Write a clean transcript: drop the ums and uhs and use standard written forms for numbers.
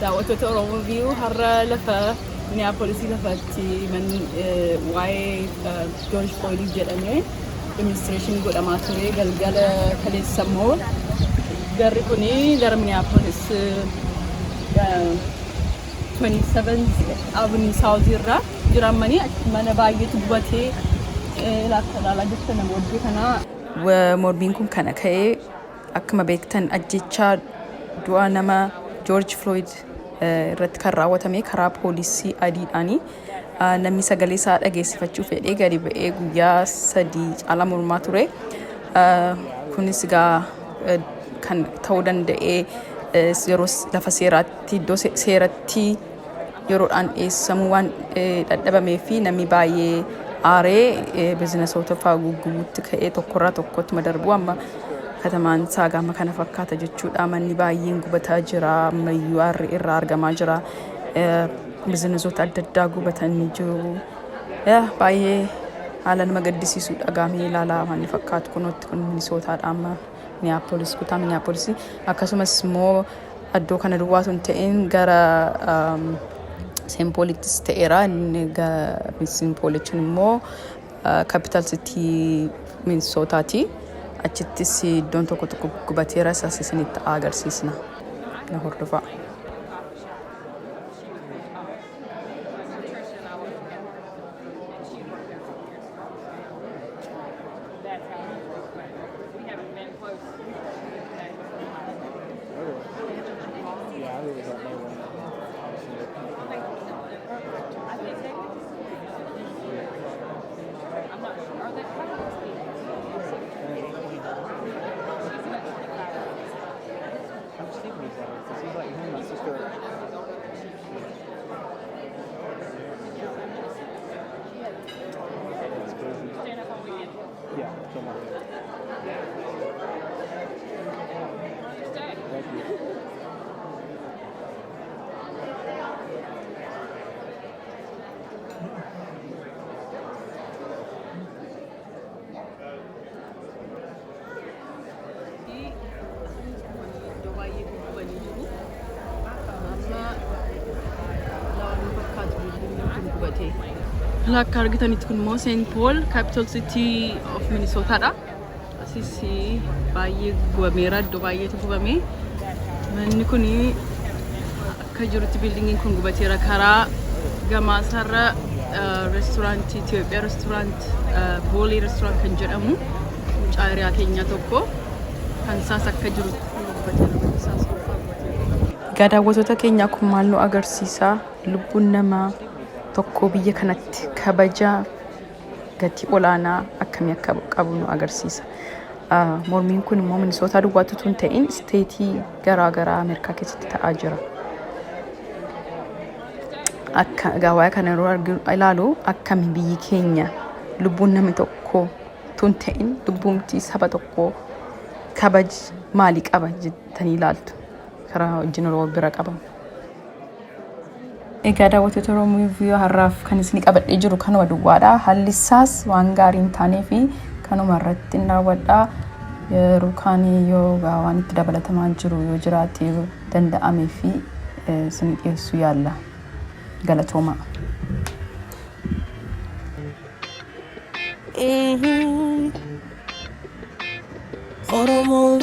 دعوة أورومو فيو هرّا لفا مينيابوليس لفاتي من واي جورج فلويد jedhamee demonstration godhamaa ture galgala kaleessa immoo garri kuni gara Minneapolis 27th Avenue South irraa jiramanii mana baay'eetu gubatee laakkalaa jirta namoonni kana morbiin kun kana ka'ee akkuma beektan ajjechaa du'a nama George Floyd irratti kan raawwatame karaa poolisii adiidhaani namni sagalee isaa dhageessifachuu fedhee gadi ba'ee guyyaa 3 caalaa mormaa ture kunis gaa kan ta'uu danda'ee yeroo lafa seeraatti iddoo seeratti yeroodhaan dhiyeessamuu waan dadhabamee fi namni baay'ee aaree bizinesoota fa'aa gugubuutti ka'ee tokkorraa tokkotti madarbuu amma katamaan saagama kana fakkaata jechuudha manni baay'een gubataa jira ammayyuu aarri irraa argamaa jira bizinesoota adda addaa gubatanii jiru baay'ee haala nama gaddisiisu dhagaamee ilaalaa waan fakkaatu kunuutti kun Minisootaadha amma Minneapolis kutaa Minneapolis akkasumas immoo addoo kana duwwaatu hin ta'in gara St. Paulittis ta'eera inni St. Paul jechuun immoo capital city Minisootaati achittis iddoon tokko tokko gubateera isinitti agarsiisna na hordofaa. Akka argitanitti kun immoo St. Paul capital city of Minnesotaadha. Asis baay'ee gubameera iddoo baay'eetu gubame. Manni kun akka jirutti biildingiin kun gubateera karaa gamaasarra restauraantii Itoophiyaa restaurant Boolii restaurant kan jedhamu mucaa keenya tokko kan isaas akka jirutti gubateera. Daawwattoota keenya kun maal nu agarsiisa lubbuun namaa tokko biyya kanatti kabaja gatii olaanaa akkamii akka qabu nu agarsiisa. Mormiin kun immoo Minisootaa duwwaatu tun ta'in isteetii garaagaraa Ameerikaa keessatti ta'aa jira. Akka gaawaa kana yeroo ilaalu akkami biyyi keenya lubbuun namni tokko tun ta'in lubbuumti saba tokko kabaj maalii qaba jettanii ilaaltu karaa wajjin yeroo bira qabamu. Egaa daawwattoota Oromoo viiyoo har'aaf kan isin qabadhee jiru kanuma duwwaadha. Haalli isaas waan gaarii hin taanee fi kanuma irratti daawwadhaa. Yeroo kaan yoo waan itti dabalatamaa jiru yoo jiraate danda'amee fi isin dhiyeessuu yaalla. Galatooma. Oromoo